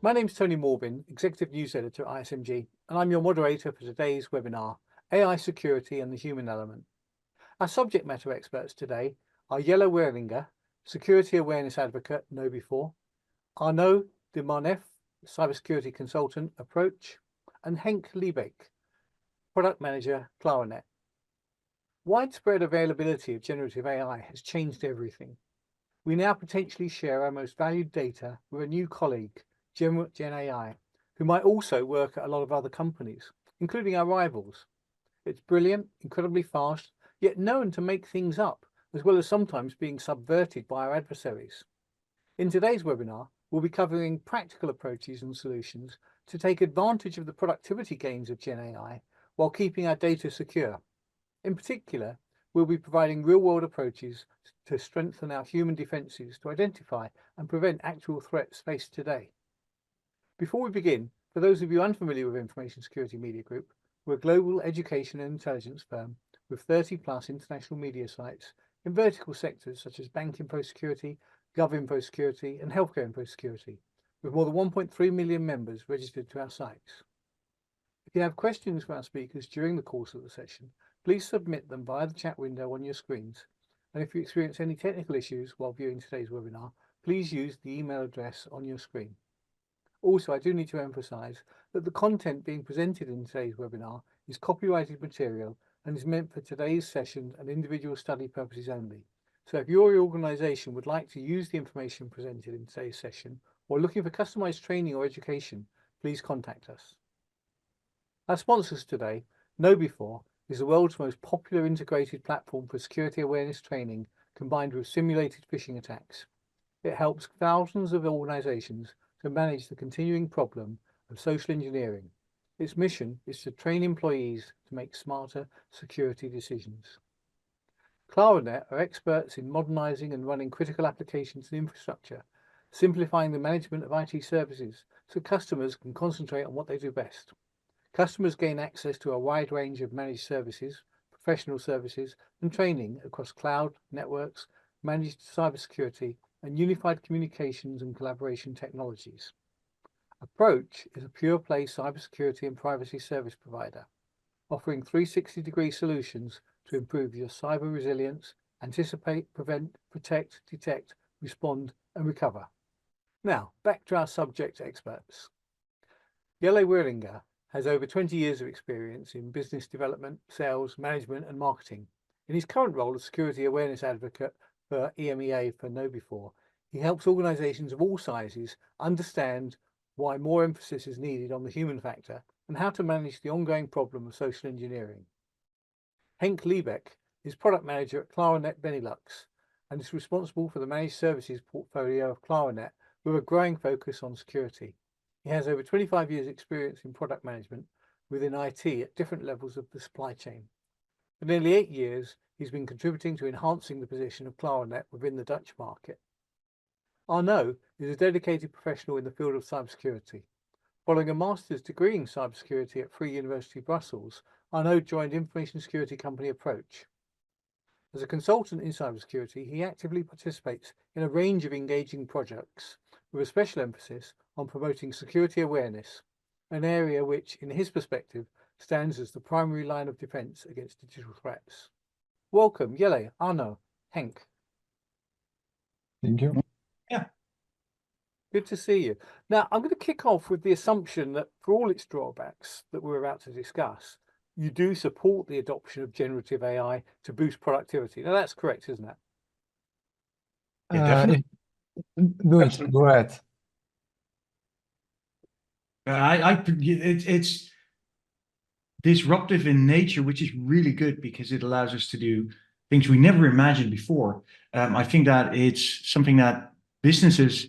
My name is Tony Morbin, Executive News Editor at ISMG, and I'm your moderator for today's webinar, AI Security and the Human Element. Our subject matter experts today are Jelle Weerlinger, Security Awareness Advocate, KnowBe4, Arnaud de Marneffe, Cybersecurity Consultant, Approach, and Henk Liebeek, Product Manager, Clarinet. Widespread availability of generative AI has changed everything. We now potentially share our most valued data with a new colleague, Gen AI, who might also work at a lot of other companies, including our rivals. It's brilliant, incredibly fast, yet known to make things up, as well as sometimes being subverted by our adversaries. In today's webinar, we'll be covering practical approaches and solutions to take advantage of the productivity gains of Gen AI while keeping our data secure. In particular, we'll be providing real-world approaches to strengthen our human defences to identify and prevent actual threats faced today. Before we begin, for those of you unfamiliar with Information Security Media Group, we're a global education and intelligence firm with 30+ international media sites in vertical sectors such as bank info security, gov info security, and healthcare info security, with more than 1.3 million members registered to our sites. If you have questions for our speakers during the course of the session, please submit them via the chat window on your screens. And if you experience any technical issues while viewing today's webinar, please use the email address on your screen. Also, I do need to emphasize that the content being presented in today's webinar is copyrighted material and is meant for today's session and individual study purposes only. So if your organization would like to use the information presented in today's session or looking for customized training or education, please contact us. Our sponsors today, KnowBe4, is the world's most popular integrated platform for security awareness training combined with simulated phishing attacks. It helps thousands of organizations to manage the continuing problem of social engineering. Its mission is to train employees to make smarter security decisions. Clarinet are experts in modernizing and running critical applications and infrastructure, simplifying the management of IT services so customers can concentrate on what they do best. Customers gain access to a wide range of managed services, professional services, and training across cloud, networks, managed cybersecurity, and unified communications and collaboration technologies. Approach is a pure-play cybersecurity and privacy service provider, offering 360-degree solutions to improve your cyber resilience, anticipate, prevent, protect, detect, respond, and recover. Now, back to our subject experts. Jelle Weerlinger has over 20 years of experience in business development, sales, management, and marketing. In his current role as Security Awareness Advocate for EMEA for KnowBe4, he helps organizations of all sizes understand why more emphasis is needed on the human factor and how to manage the ongoing problem of social engineering. Henk Liebeek is Product Manager at Clarinet Benelux and is responsible for the managed services portfolio of Clarinet with a growing focus on security. He has over 25 years experience in product management within IT at different levels of the supply chain. For nearly 8 years, he's been contributing to enhancing the position of Clarinet within the Dutch market. Arnaud is a dedicated professional in the field of cybersecurity. Following a master's degree in cybersecurity at Free University Brussels, Arnaud joined information security company Approach. As a consultant in cybersecurity, he actively participates in a range of engaging projects with a special emphasis on promoting security awareness, an area which, in his perspective, stands as the primary line of defense against digital threats. Welcome, Jelle, Arnaud, Henk. Thank you. Yeah. Good to see you. Now, I'm going to kick off with the assumption that for all its drawbacks that we're about to discuss, you do support the adoption of generative AI to boost productivity. Now, that's correct, isn't it? Yeah, definitely. Go ahead. It's disruptive in nature, which is really good because it allows us to do things we never imagined before. I think that it's something that businesses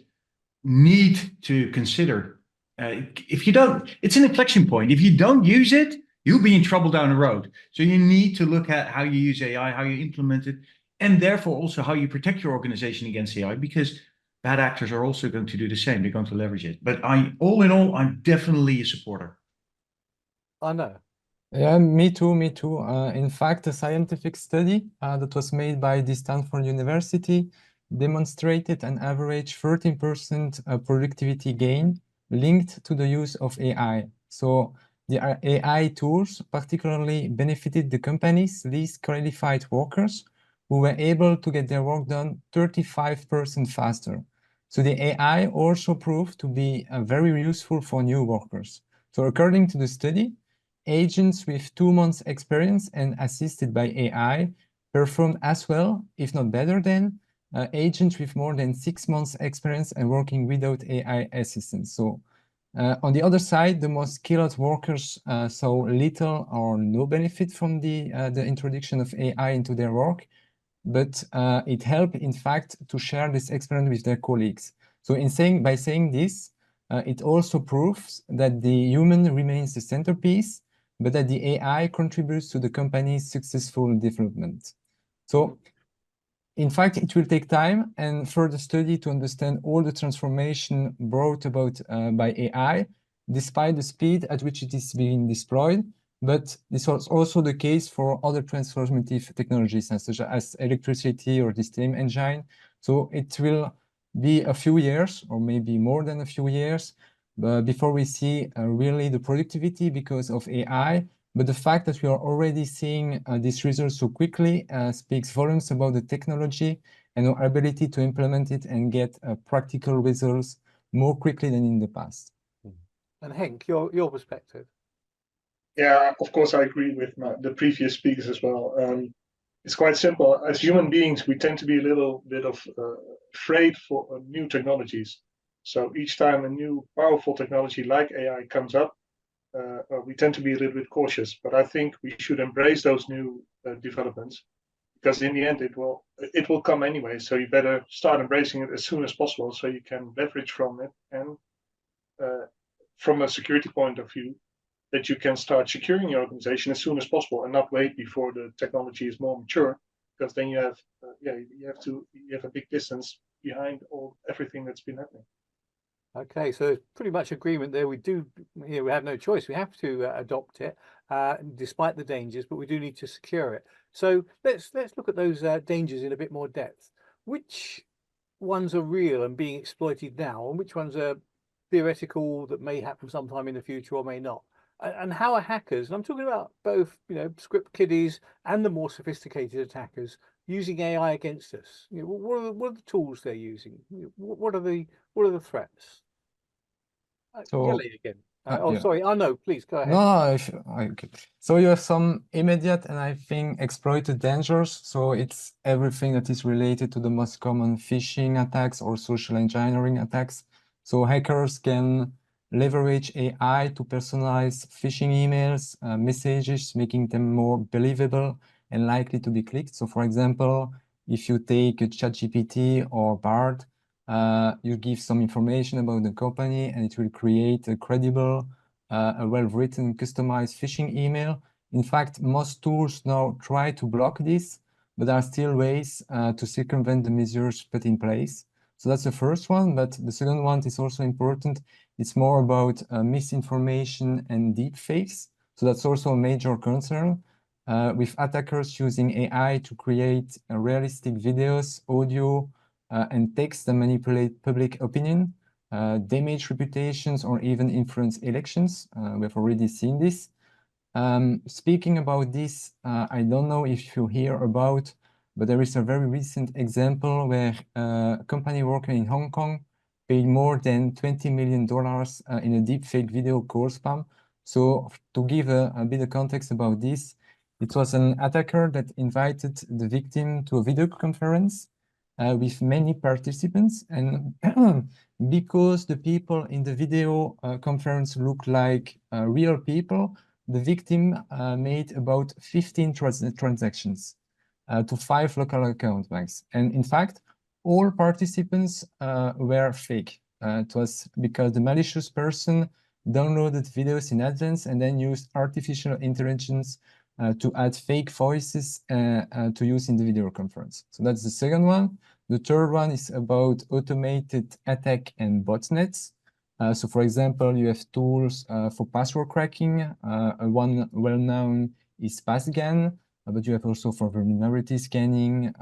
need to consider. If you don't, it's an inflection point. If you don't use it, you'll be in trouble down the road. So you need to look at how you use AI, how you implement it, and therefore also how you protect your organization against AI, because bad actors are also going to do the same. They're going to leverage it. But all in all, I'm definitely a supporter. I know. Yeah, me too. In fact, a scientific study that was made by the Stanford University demonstrated an average 13% productivity gain linked to the use of AI. So the AI tools particularly benefited the company's least qualified workers, who were able to get their work done 35% faster. So the AI also proved to be very useful for new workers. So according to the study, agents with 2 months experience and assisted by AI performed as well, if not better than, agents with more than 6 months experience and working without AI assistance. So on the other side, the most skilled workers saw little or no benefit from the introduction of AI into their work, but it helped, in fact, to share this experience with their colleagues. So by saying this, it also proves that the human remains the centerpiece, but that the AI contributes to the company's successful development. So in fact, it will take time and further study to understand all the transformation brought about by AI, despite the speed at which it is being deployed. But this was also the case for other transformative technologies, such as electricity or the steam engine. So it will be a few years, or maybe more than a few years, before we see really the productivity because of AI. But the fact that we are already seeing these results so quickly speaks volumes about the technology and our ability to implement it and get practical results more quickly than in the past. And Henk, your perspective. Yeah, of course, I agree with the previous speakers as well. It's quite simple. As human beings, we tend to be a little bit afraid for new technologies. So each time a new powerful technology like AI comes up, we tend to be a little bit cautious. But I think we should embrace those new developments, because in the end it will come anyway. So you better start embracing it as soon as possible, so you can leverage from it, and from a security point of view, that you can start securing your organization as soon as possible and not wait before the technology is more mature, because then you have a big distance behind everything that's been happening. Okay, so there's pretty much agreement there. We have no choice. We have to adopt it, despite the dangers, but we do need to secure it. So let's look at those dangers in a bit more depth. Which ones are real and being exploited now, and which ones are theoretical that may happen sometime in the future or may not? And how are hackers, and I'm talking about both, script kiddies and the more sophisticated attackers, using AI against us? What are the tools they're using? What are the threats? Yele again. Yeah. Sorry, Arnaud, please go ahead. No, okay. So you have some immediate and I think exploited dangers. So it's everything that is related to the most common phishing attacks or social engineering attacks. So hackers can leverage AI to personalize phishing emails, messages, making them more believable and likely to be clicked. So for example, if you take ChatGPT or Bard, you give some information about the company and it will create a credible, a well-written, customized phishing email. In fact, most tools now try to block this, but there are still ways to circumvent the measures put in place. So that's the first one, but the second one is also important. It's more about misinformation and deepfakes. So that's also a major concern, with attackers using AI to create realistic videos, audio, and text that manipulate public opinion, damage reputations, or even influence elections. We've already seen this. Speaking about this, I don't know if you hear about, but there is a very recent example where a company working in Hong Kong paid more than $20 million in a deepfake video call spam. So to give a bit of context about this, it was an attacker that invited the victim to a video conference with many participants, and because the people in the video conference look like real people, the victim made about 15 transactions to 5 local account banks. And in fact, all participants were fake. It was because the malicious person downloaded videos in advance and then used artificial intelligence to add fake voices to use in the video conference. So that's the second one. The third one is about automated attack and botnets. So for example, you have tools for password cracking. One well-known is Passgan, but you have also for vulnerability scanning,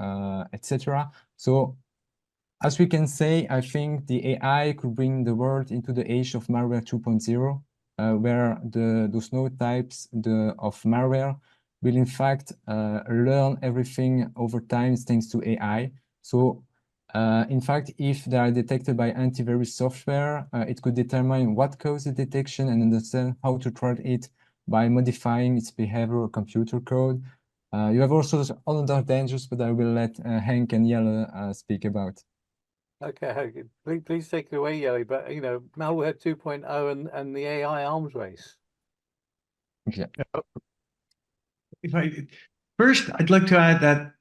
etc. So as we can say, I think the AI could bring the world into the age of malware 2.0, where those node types of malware will in fact learn everything over time thanks to AI. So in fact, if they are detected by antivirus software, it could determine what caused the detection and understand how to thwart it by modifying its behavior or computer code. You have also other dangers, but I will let Henk and Jelle speak about. Okay, please take it away, Yelly. But you know, malware 2.0 and the AI arms race. Yeah. First, I'd like to add that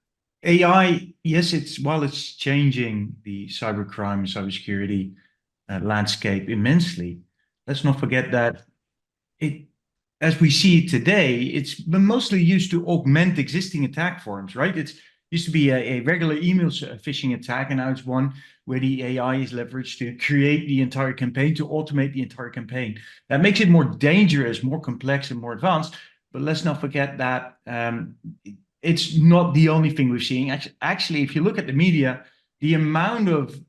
AI, yes, while it's changing the cybercrime and cybersecurity landscape immensely, let's not forget that as we see it today, it's been mostly used to augment existing attack forms, right? It used to be a regular email phishing attack, and now it's one where the AI is leveraged to create the entire campaign, to automate the entire campaign. That makes it more dangerous, more complex, and more advanced. But let's not forget that it's not the only thing we're seeing. Actually, if you look at the media, the amount of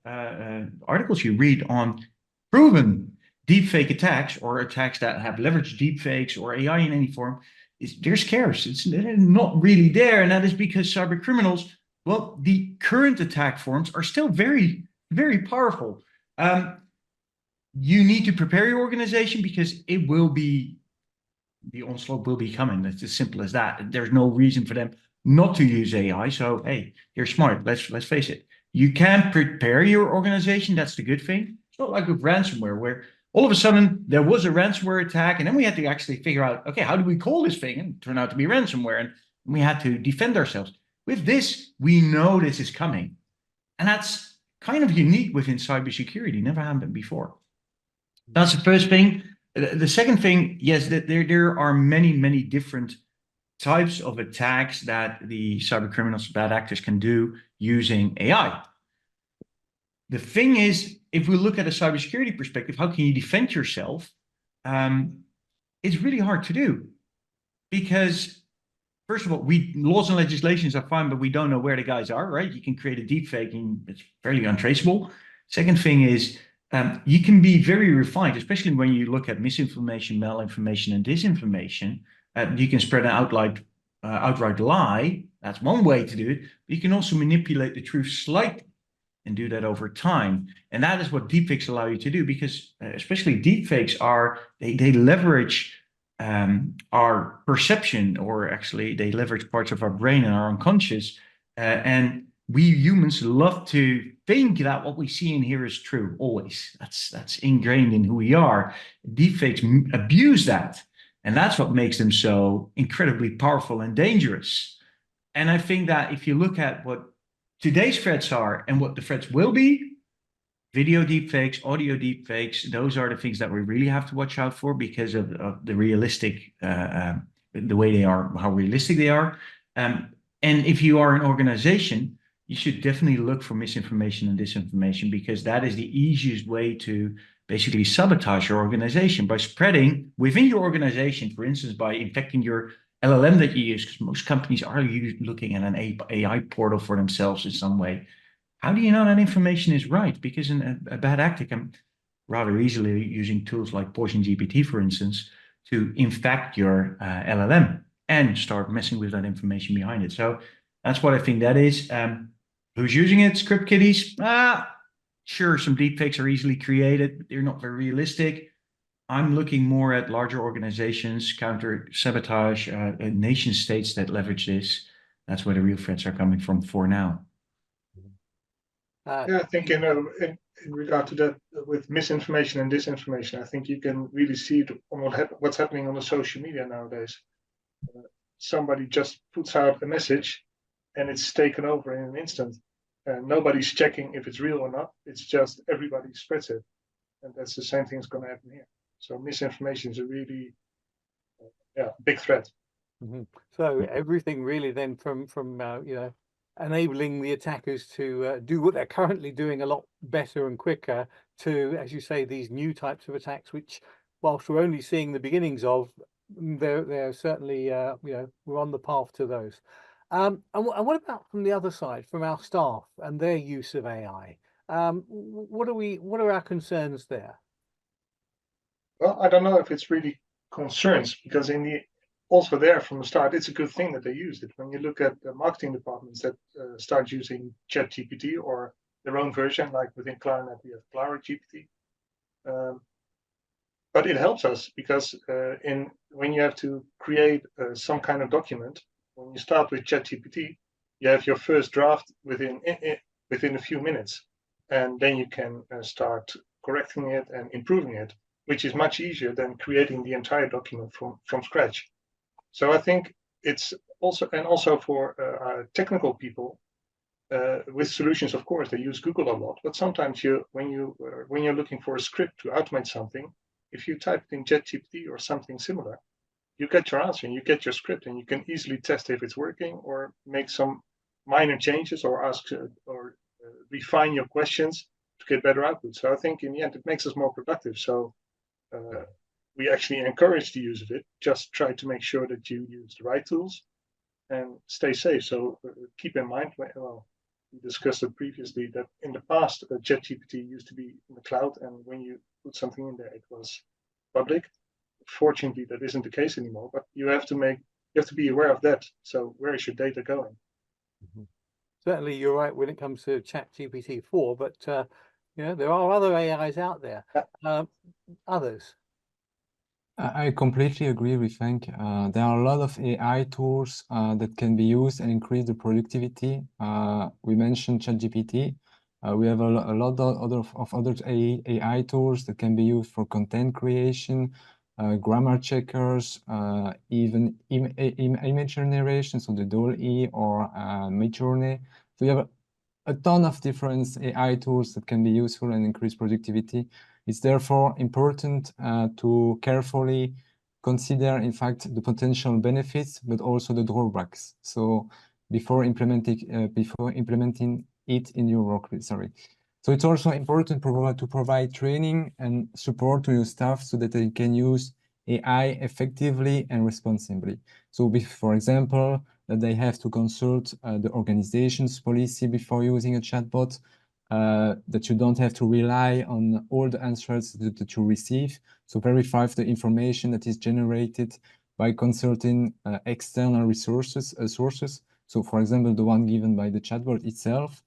articles you read on proven deepfake attacks or attacks that have leveraged deepfakes or AI in any form, they're scarce. It's not really there. And that is because cyber criminals, well, the current attack forms are still very, very powerful. You need to prepare your organization because the onslaught will be coming. It's as simple as that. There's no reason for them not to use AI. So, hey, you're smart. Let's face it. You can prepare your organization. That's the good thing. It's not like with ransomware, where all of a sudden there was a ransomware attack, and then we had to actually figure out, okay, how do we call this thing? And it turned out to be ransomware, and we had to defend ourselves. With this, we know this is coming. And that's kind of unique within cybersecurity. Never happened before. That's the first thing. The second thing, yes, there are many, many different types of attacks that the cyber criminals, bad actors can do using AI. The thing is, if we look at a cybersecurity perspective, how can you defend yourself? It's really hard to do because, first of all, laws and legislations are fine, but we don't know where the guys are, right? You can create a deepfake and it's fairly untraceable. Second thing is, you can be very refined, especially when you look at misinformation, malinformation, and disinformation. You can spread an outright lie. That's one way to do it. But you can also manipulate the truth slightly and do that over time. And that is what deepfakes allow you to do, because especially deepfakes they leverage our perception, or actually they leverage parts of our brain and our unconscious. And we humans love to think that what we see and hear is true always. That's ingrained in who we are. Deepfakes abuse that. And that's what makes them so incredibly powerful and dangerous. And I think that if you look at what today's threats are and what the threats will be, video deepfakes, audio deepfakes, those are the things that we really have to watch out for because of the realistic, the way they are, how realistic they are. And if you are an organization, you should definitely look for misinformation and disinformation, because that is the easiest way to basically sabotage your organization by spreading within your organization, for instance, by infecting your LLM that you use, because most companies are looking at an AI portal for themselves in some way. How do you know that information is right? Because a bad actor can rather easily using tools like Poison GPT, for instance, to infect your LLM and start messing with that information behind it. So that's what I think that is. Who's using it? Script kiddies? Sure, some deepfakes are easily created, but they're not very realistic. I'm looking more at larger organizations, counter sabotage, nation states that leverage this. That's where the real threats are coming from for now. Yeah, I think in regard to that, with misinformation and disinformation, I think you can really see it on what's happening on the social media nowadays. Somebody just puts out a message and it's taken over in an instant. Nobody's checking if it's real or not. It's just everybody spreads it. And that's the same thing that's going to happen here. So misinformation is a really big threat. Mm-hmm. So everything really then from enabling the attackers to do what they're currently doing a lot better and quicker, to, as you say, these new types of attacks, which, whilst we're only seeing the beginnings of, they're certainly we're on the path to those. And what about from the other side, from our staff and their use of AI? What are our concerns there? Well, I don't know if it's really concerns, because also there from the start, it's a good thing that they used it. When you look at the marketing departments that start using ChatGPT or their own version, like within Clarinet, we have Clara GPT. But it helps us because when you have to create some kind of document, when you start with ChatGPT, you have your first draft within a few minutes, and then you can start correcting it and improving it, which is much easier than creating the entire document from scratch. So I think it's also for our technical people with solutions. Of course, they use Google a lot, but sometimes when you're looking for a script to automate something, if you type it in ChatGPT or something similar, you get your answer and you get your script, and you can easily test if it's working or make some minor changes or ask or refine your questions to get better output. So I think in the end, it makes us more productive. So we actually encourage the use of it. Just try to make sure that you use the right tools and stay safe. So keep in mind, well, we discussed it previously, that in the past, ChatGPT used to be in the cloud, and when you put something in there, it was public. Fortunately, that isn't the case anymore, but you have to be aware of that. So where is your data going? Mm-hmm. Certainly, you're right when it comes to ChatGPT 4, but there are other AIs out there. Others. I completely agree with Frank. There are a lot of AI tools that can be used and increase the productivity. We mentioned ChatGPT. We have a lot of other AI tools that can be used for content creation, grammar checkers, even image generation, so the DALL-E or Midjourney. So you have a ton of different AI tools that can be useful and increase productivity. It's therefore important to carefully consider, in fact, the potential benefits, but also the drawbacks. So before implementing it in your work, sorry. So it's also important to provide training and support to your staff so that they can use AI effectively and responsibly. So, for example, that they have to consult the organization's policy before using a chatbot, that you don't have to rely on all the answers that you receive. So verify the information that is generated by consulting external sources. So for example, the one given by the chatbot itself.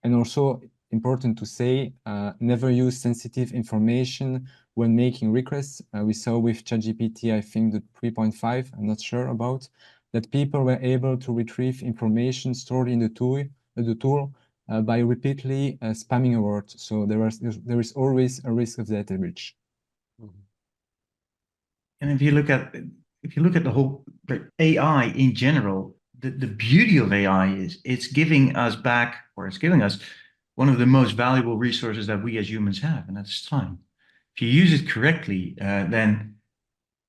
And also important to say, never use sensitive information when making requests. We saw with ChatGPT, I think the 3.5, I'm not sure about, that people were able to retrieve information stored in the tool by repeatedly spamming a word. So there is always a risk of data breach. Mm-hmm. And if you look at the whole AI in general, the beauty of AI is it's giving us one of the most valuable resources that we as humans have, and that's time. If you use it correctly, then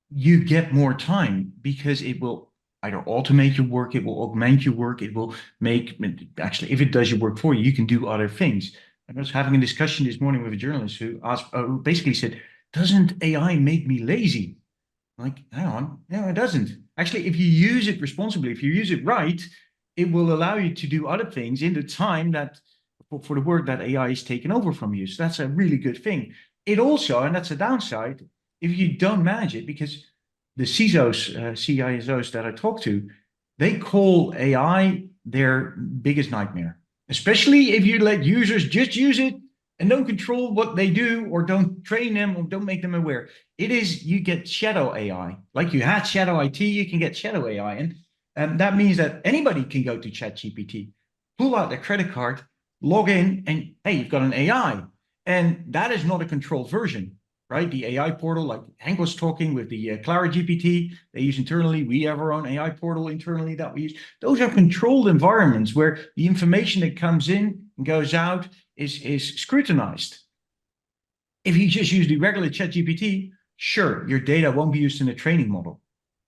you get more time, because it will either automate your work, it will augment your work, it will actually, if it does your work for you, you can do other things. I was having a discussion this morning with a journalist who basically said, doesn't AI make me lazy? Like, hang on, no, it doesn't. Actually, if you use it responsibly, if you use it right, it will allow you to do other things in the time that for the work that AI is taken over from you. So that's a really good thing. It also, and that's a downside, if you don't manage it, because the CISOs, CISOs that I talk to, they call AI their biggest nightmare, especially if you let users just use it and don't control what they do, or don't train them, or don't make them aware. You get shadow AI. Like you had shadow IT, you can get shadow AI. And that means that anybody can go to ChatGPT, pull out their credit card, log in, and hey, you've got an AI. And that is not a controlled version, right? The AI portal, like Hank was talking with the Clara GPT, they use internally. We have our own AI portal internally that we use. Those are controlled environments where the information that comes in and goes out is scrutinized. If you just use the regular ChatGPT, sure, your data won't be used in a training model.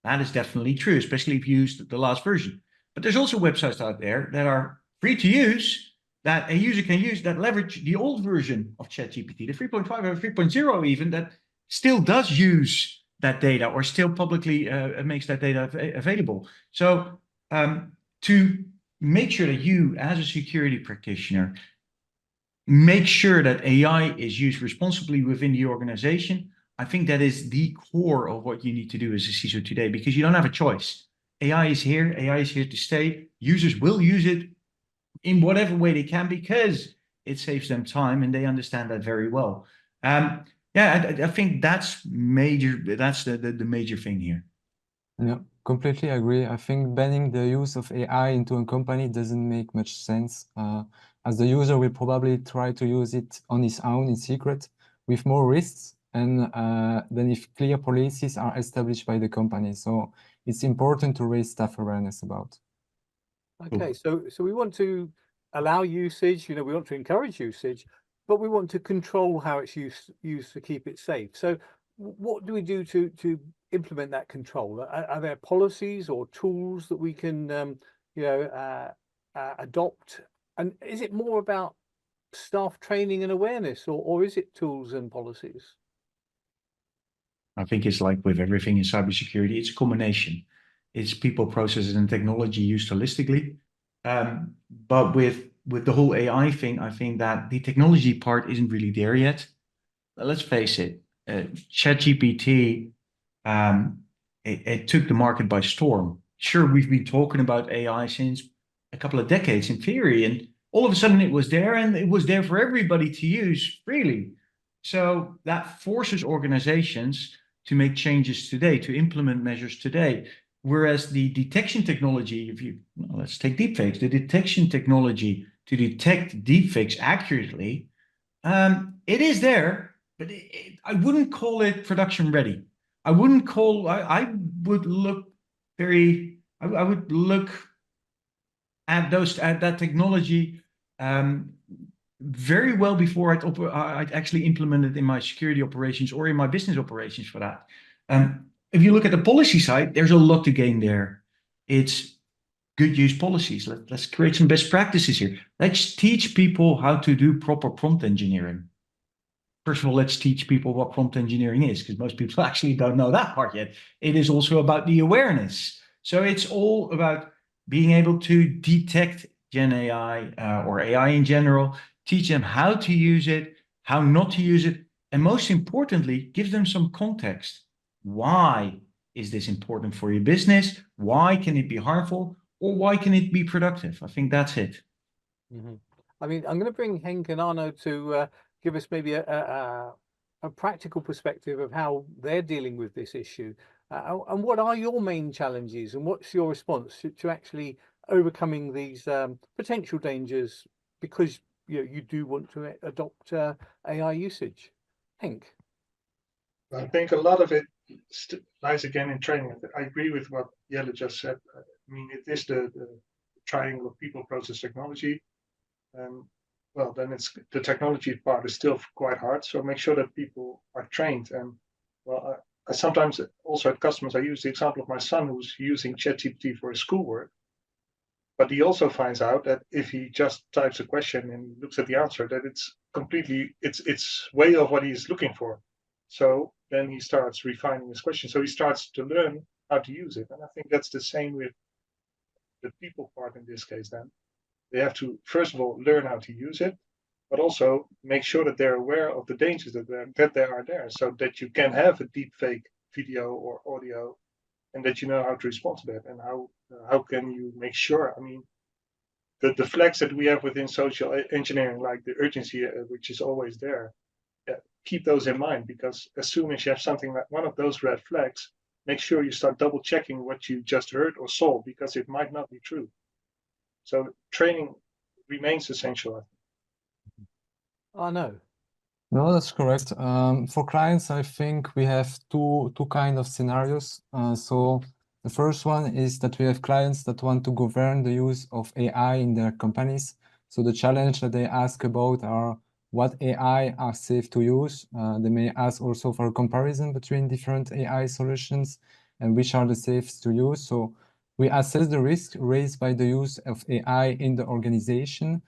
That is definitely true, especially if you use the last version. But there's also websites out there that are free to use, that a user can use, that leverage the old version of ChatGPT, the 3.5 or 3.0 even, that still does use that data, or still publicly makes that data available. So to make sure that you, as a security practitioner, make sure that AI is used responsibly within the organization. I think that is the core of what you need to do as a CISO today, because you don't have a choice. AI is here to stay. Users will use it in whatever way they can because it saves them time, and they understand that very well. Yeah, I think that's major. That's the major thing here. Yeah, completely agree. I think banning the use of AI into a company doesn't make much sense, as the user will probably try to use it on his own in secret with more risks and than if clear policies are established by the company. So it's important to raise staff awareness about. Okay, so we want to allow usage, we want to encourage usage, but we want to control how it's used to keep it safe. So what do we do to implement that control? Are there policies or tools that we can adopt? And is it more about staff training and awareness, or is it tools and policies? I think it's like with everything in cybersecurity, it's a combination. It's people, processes, and technology used holistically. But with the whole AI thing, I think that the technology part isn't really there yet. Let's face it, ChatGPT, it took the market by storm. Sure, we've been talking about AI since a couple of decades in theory, and all of a sudden it was there, and it was there for everybody to use freely. So that forces organizations to make changes today, to implement measures today. Whereas the detection technology, let's take deepfakes, the detection technology to detect deepfakes accurately, it is there, but I wouldn't call it production ready. I would look I would look at that technology very well before I'd actually implement it in my security operations or in my business operations for that. If you look at the policy side, there's a lot to gain there. It's good use policies. Let's create some best practices here. Let's teach people how to do proper prompt engineering. First of all, let's teach people what prompt engineering is, because most people actually don't know that part yet. It is also about the awareness. So it's all about being able to detect Gen AI or AI in general, teach them how to use it, how not to use it, and most importantly, give them some context. Why is this important for your business? Why can it be harmful? Or why can it be productive? I think that's it. Mm-hmm. I mean, I'm going to bring Henk and Arno to give us maybe a practical perspective of how they're dealing with this issue. And what are your main challenges, and what's your response to actually overcoming these potential dangers, because you do want to adopt AI usage? Henk? I think a lot of it lies again in training. I agree with what Jelle just said. I mean, it is the triangle of people, process, technology. Well, then it's the technology part is still quite hard. So make sure that people are trained. And well, I sometimes also at customers, I use the example of my son who's using ChatGPT for his schoolwork. But he also finds out that if he just types a question and looks at the answer, that it's way of what he's looking for. So then he starts refining his question. So he starts to learn how to use it. And I think that's the same with the people part in this case then. They have to, first of all, learn how to use it, but also make sure that they're aware of the dangers that they are there, so that you can have a deep fake video or audio, and that you know how to respond to that, and how can you make sure. I mean, the flags that we have within social engineering, like the urgency, which is always there, keep those in mind, because as soon as you have something like one of those red flags, make sure you start double checking what you just heard or saw, because it might not be true. So training remains essential, I think. Oh, no. No, that's correct. For clients, I think we have two kind of scenarios. So the first one is that we have clients that want to govern the use of AI in their companies. So the challenge that they ask about are what AI are safe to use. They may ask also for a comparison between different AI solutions and which are the safest to use. So we assess the risk raised by the use of AI in the organization,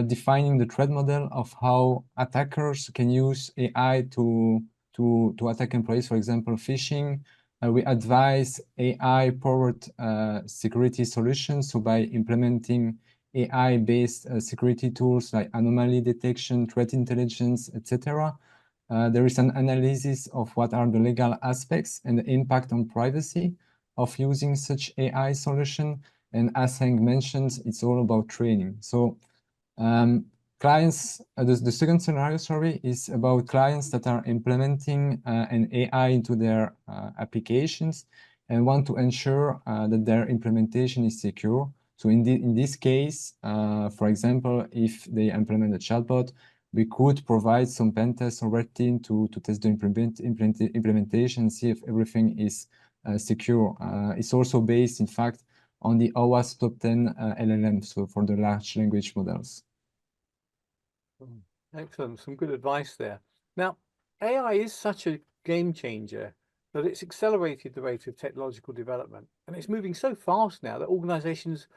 defining the threat model of how attackers can use AI to attack employees, for example, phishing. We advise AI-powered security solutions. So by implementing AI-based security tools like anomaly detection, threat intelligence, etc. There is an analysis of what are the legal aspects and the impact on privacy of using such AI solution. And as Henk mentioned, it's all about training. So clients, the second scenario, sorry, is about clients that are implementing an AI into their applications and want to ensure that their implementation is secure. So in this case, for example, if they implement a chatbot, we could provide some pen tests or red team to test the implementation, see if everything is secure. It's also based, in fact, on the OWASP top 10 LLM, so for the large language models. Excellent, some good advice there. Now, AI is such a game changer that it's accelerated the rate of technological development, and it's moving so fast now that organizations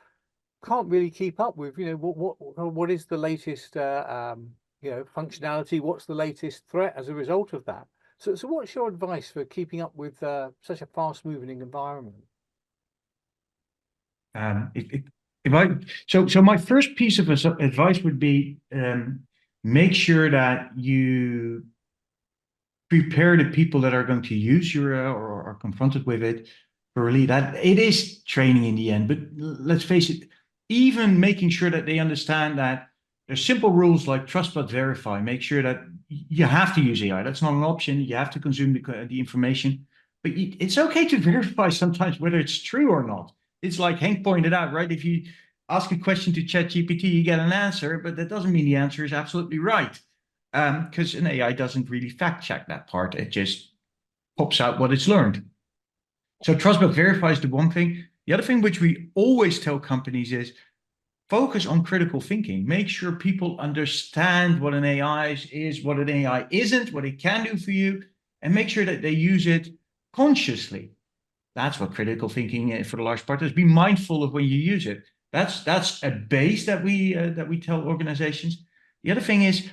can't really keep up with, what is the latest, functionality, what's the latest threat as a result of that. So what's your advice for keeping up with such a fast moving environment? So my first piece of advice would be make sure that you prepare the people that are going to use your or are confronted with it thoroughly. That it is training in the end, but let's face it, even making sure that they understand that there's simple rules like trust but verify. Make sure that you have to use AI. That's not an option. You have to consume the information, but it's okay to verify sometimes whether it's true or not. It's like Henk pointed out, right? If you ask a question to ChatGPT, you get an answer, but that doesn't mean the answer is absolutely right. Because an AI doesn't really fact check that part. It just pops out what it's learned. So trust but verify is the one thing. The other thing which we always tell companies is focus on critical thinking. Make sure people understand what an AI is, what an AI isn't, what it can do for you, and make sure that they use it consciously. That's what critical thinking for the large part is. Be mindful of when you use it. That's a base that we tell organizations. The other thing is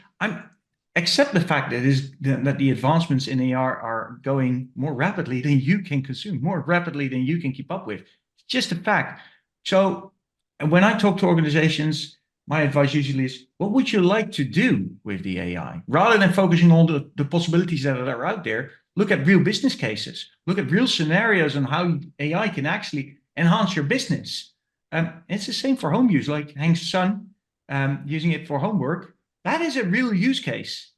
accept the fact that the advancements in AR are going more rapidly than you can consume, more rapidly than you can keep up with. It's just a fact. So when I talk to organizations, my advice usually is, what would you like to do with the AI? Rather than focusing on the possibilities that are out there, look at real business cases, look at real scenarios on how AI can actually enhance your business. It's the same for home use, like Henk's son using it for homework. That is a real use case.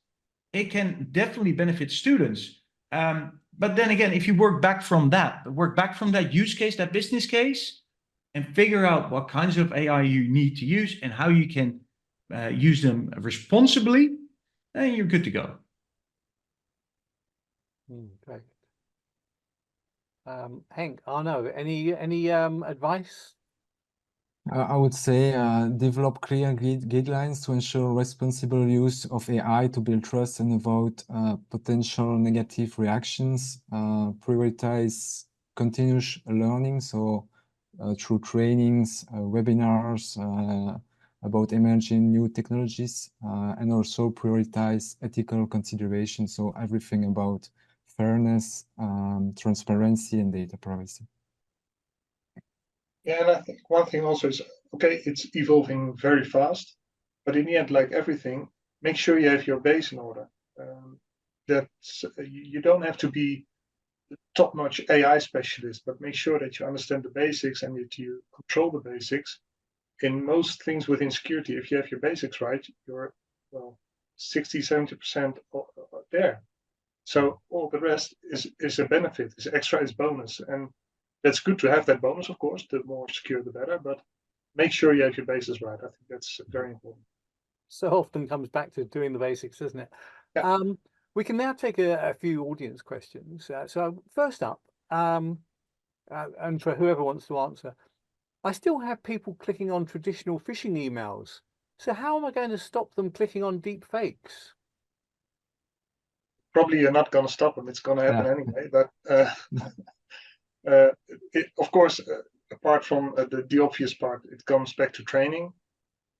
It can definitely benefit students. But then again, if you work back from that use case, that business case, and figure out what kinds of AI you need to use and how you can use them responsibly, then you're good to go. Great. Henk, Arnaud, any advice? I would say develop clear guidelines to ensure responsible use of AI to build trust and avoid potential negative reactions. Prioritize continuous learning, so through trainings, webinars about emerging new technologies, and also prioritize ethical considerations, so everything about fairness, transparency, and data privacy. Yeah, and I think one thing also is, okay, it's evolving very fast, but in the end, like everything, make sure you have your base in order. That you don't have to be the top-notch AI specialist, but make sure that you understand the basics and that you control the basics. In most things within security, if you have your basics right, you're 60-70% there. So all the rest is a benefit, is extra, is bonus, and that's good to have that bonus, of course. The more secure, the better. But make sure you have your bases right. I think that's very important. So often comes back to doing the basics, doesn't it? Yeah. We can now take a few audience questions. So first up, and for whoever wants to answer, I still have people clicking on traditional phishing emails. So how am I going to stop them clicking on deep fakes? Probably you're not going to stop them. It's going to happen anyway. But of course, apart from the obvious part, it comes back to training.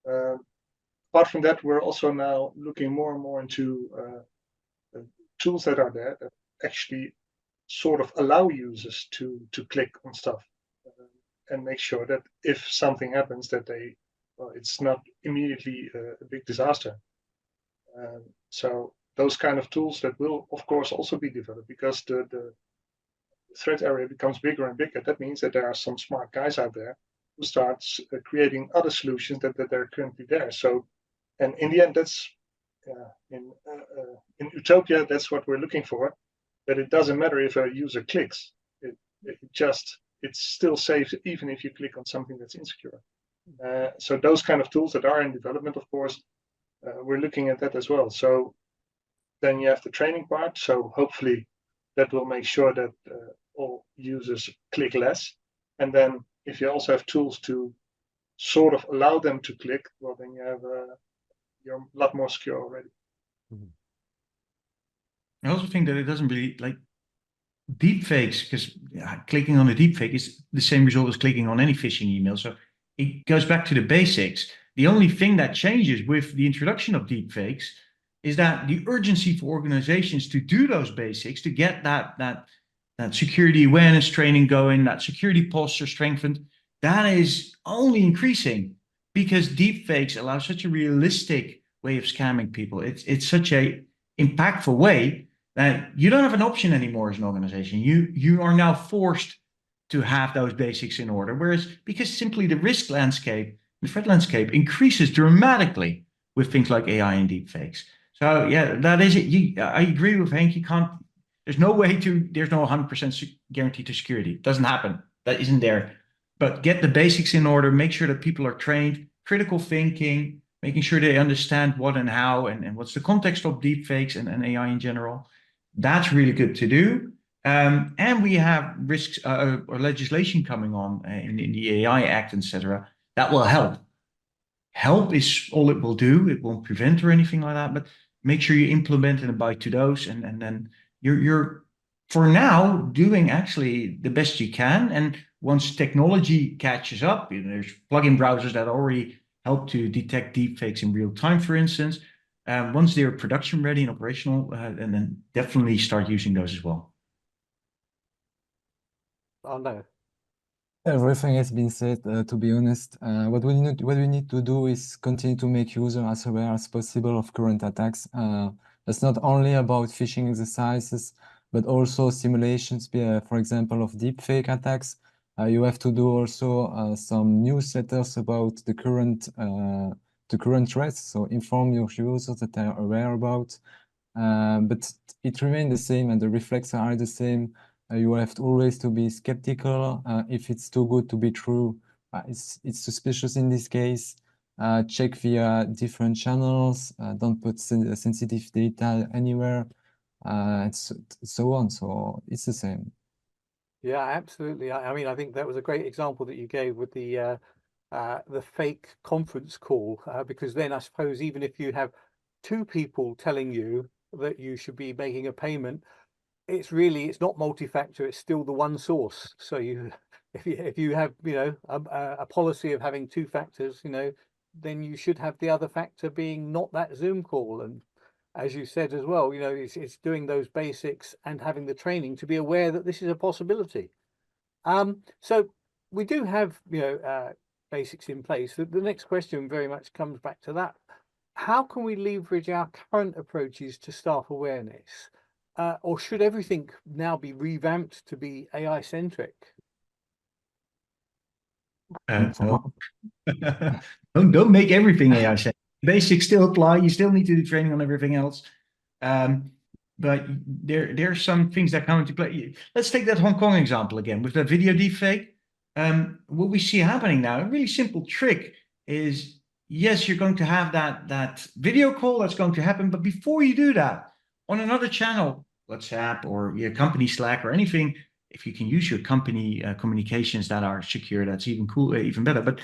Apart from that, we're also now looking more and more into tools that are there that actually sort of allow users to click on stuff and make sure that if something happens, that they well, it's not immediately a big disaster. So those kind of tools that will, of course, also be developed, because the threat area becomes bigger and bigger. That means that there are some smart guys out there who start creating other solutions that are currently there. So, and in the end, that's in Utopia, that's what we're looking for. That it doesn't matter if a user clicks; it's still safe even if you click on something that's insecure. So those kind of tools that are in development, of course, we're looking at that as well. So then you have the training part. So hopefully that will make sure that all users click less. And then if you also have tools to sort of allow them to click, well, then you're a lot more secure already. I also think that it doesn't really like deep fakes, because clicking on a deep fake is the same result as clicking on any phishing email. So it goes back to the basics. The only thing that changes with the introduction of deep fakes is that the urgency for organizations to do those basics, to get that security awareness training going, that security posture strengthened, that is only increasing, because deep fakes allow such a realistic way of scamming people. It's such a impactful way that you don't have an option anymore as an organization. You are now forced to have those basics in order. Whereas, because simply the risk landscape, the threat landscape increases dramatically with things like AI and deepfakes. So yeah, that is it. I agree with Henk. You can't. There's no 100% guarantee to security. It doesn't happen. That isn't there. But get the basics in order. Make sure that people are trained. Critical thinking. Making sure they understand what and how and what's the context of deepfakes and AI in general. That's really good to do. And we have risks or legislation coming on in the AI Act, etc. That will help. Help is all it will do. It won't prevent or anything like that. But make sure you implement and abide to those, and then you're for now doing actually the best you can. And once technology catches up, there's plugin browsers that already help to detect deepfakes in real time, for instance. Once they're production ready and operational, and then definitely start using those as well. Oh no. Everything has been said, to be honest. What we need to do is continue to make users as aware as possible of current attacks. It's not only about phishing exercises, but also simulations, for example, of deepfake attacks. You have to do also some newsletters about the current threats, so inform your users that they are aware about. But it remains the same, and the reflexes are the same. You have to always to be skeptical. If it's too good to be true, it's suspicious in this case. Check via different channels. Don't put sensitive data anywhere. And so on. So it's the same. Yeah, absolutely. I mean, I think that was a great example that you gave with the fake conference call, because then I suppose even if you have two people telling you that you should be making a payment, it's not multi-factor, it's still the one source. So if you have a policy of having two factors, then you should have the other factor being not that Zoom call. And as you said as well, it's doing those basics and having the training to be aware that this is a possibility. So we do have basics in place. The next question very much comes back to that. How can we leverage our current approaches to staff awareness? Or should everything now be revamped to be AI centric? Well, don't make everything AI centric. Basics still apply. You still need to do training on everything else. But there's some things that come into play. Let's take that Hong Kong example again with the video deepfake. What we see happening now, a really simple trick is, yes, you're going to have that video call that's going to happen, but before you do that, on another channel, WhatsApp or your company Slack or anything, if you can use your company communications that are secure, that's even cool, even better. But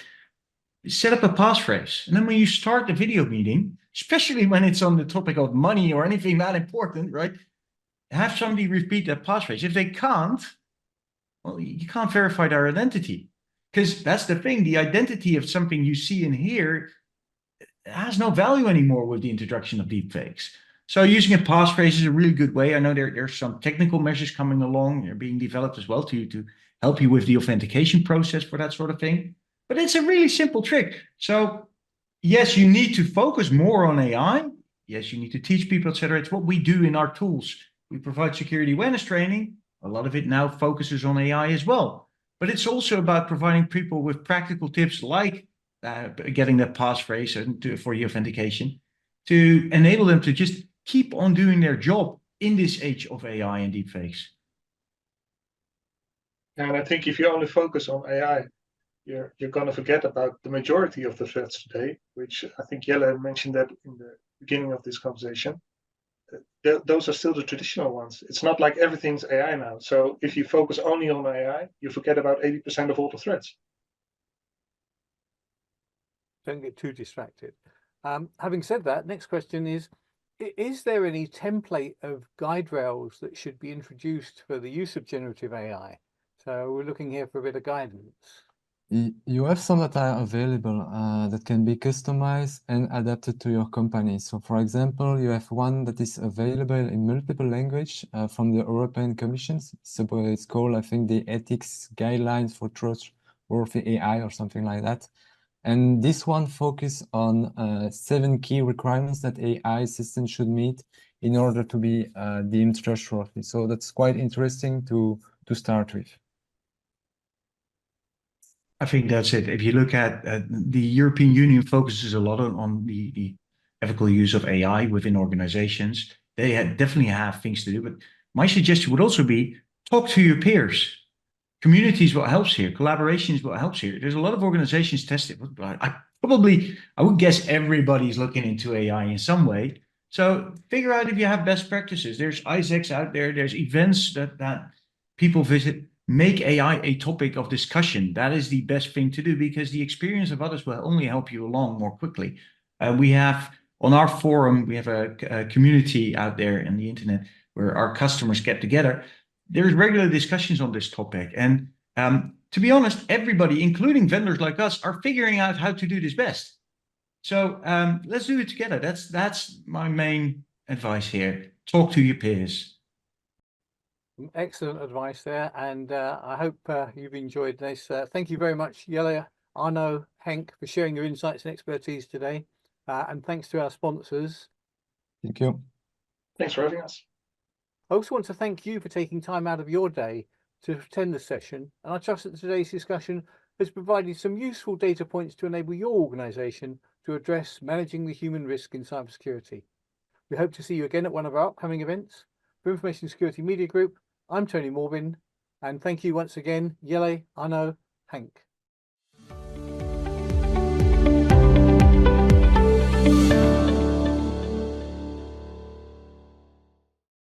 set up a passphrase, and then when you start the video meeting, especially when it's on the topic of money or anything that important, right? Have somebody repeat that passphrase. If they can't, well, you can't verify their identity, because that's the thing. The identity of something you see and hear has no value anymore with the introduction of deepfakes. So using a passphrase is a really good way. I know there's some technical measures coming along. They're being developed as well to help you with the authentication process for that sort of thing. But it's a really simple trick. So yes, you need to focus more on AI. Yes, you need to teach people, etc. It's what we do in our tools. We provide security awareness training. A lot of it now focuses on AI as well. But it's also about providing people with practical tips like getting that passphrase for the authentication to enable them to just keep on doing their job in this age of AI and deepfakes. And I think if you only focus on AI, you're going to forget about the majority of the threats today, which I think Jelle mentioned that in the beginning of this conversation. Those are still the traditional ones. It's not like everything's AI now. So if you focus only on AI, you forget about 80% of all the threats. Don't get too distracted. Having said that, next question is there any template of guide rails that should be introduced for the use of generative AI? So we're looking here for a bit of guidance. You have some that are available that can be customized and adapted to your company. So for example, you have one that is available in multiple language from the European Commission. So it's called, I think, the Ethics Guidelines for Trustworthy AI or something like that. And this one focuses on 7 key requirements that AI systems should meet in order to be deemed trustworthy. So that's quite interesting to start with. I think that's it. If you look at the European Union focuses a lot on the ethical use of AI within organizations. They definitely have things to do, but my suggestion would also be talk to your peers. Community is what helps here. Collaboration is what helps here. There's a lot of organizations tested. I would guess everybody's looking into AI in some way. So figure out if you have best practices. There's ISACs out there. There's events that people visit. Make AI a topic of discussion. That is the best thing to do because the experience of others will only help you along more quickly. We have on our forum, we have a community out there in the internet where our customers get together. There's regular discussions on this topic. And to be honest, everybody, including vendors like us, are figuring out how to do this best. So let's do it together. That's my main advice here. Talk to your peers. Excellent advice there, and I hope you've enjoyed this. Thank you very much, Jelle, Arnaud, Henk, for sharing your insights and expertise today. And thanks to our sponsors. Thank you. Thanks for having us. I also want to thank you for taking time out of your day to attend the session, and I trust that today's discussion has provided some useful data points to enable your organisation to address managing the human risk in cybersecurity. We hope to see you again at one of our upcoming events. For Information Security Media Group, I'm Tony Morbin, and thank you once again, Jelle, Arnaud, Henk.